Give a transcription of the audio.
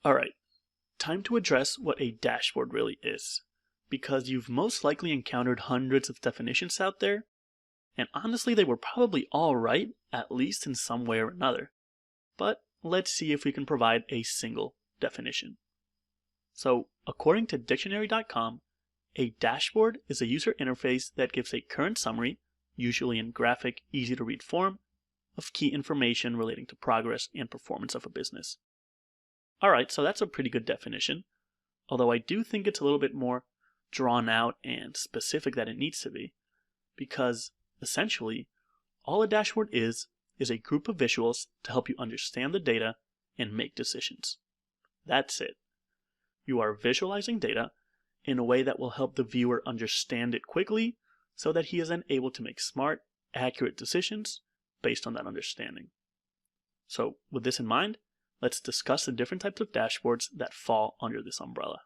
Alright, time to address what a dashboard really is, because you've most likely encountered hundreds of definitions out there, and honestly they were probably all right, at least in some way or another. But let's see if we can provide a single definition. So, according to dictionary.com, a dashboard is a user interface that gives a current summary, usually in graphic, easy-to-read form, of key information relating to progress and performance of a business. Alright, so that's a pretty good definition, although I do think it's a little bit more drawn out and specific than it needs to be, because essentially, all a dashboard is a group of visuals to help you understand the data and make decisions. That's it. You are visualizing data in a way that will help the viewer understand it quickly so that he is then able to make smart, accurate decisions based on that understanding. So with this in mind, let's discuss the different types of dashboards that fall under this umbrella.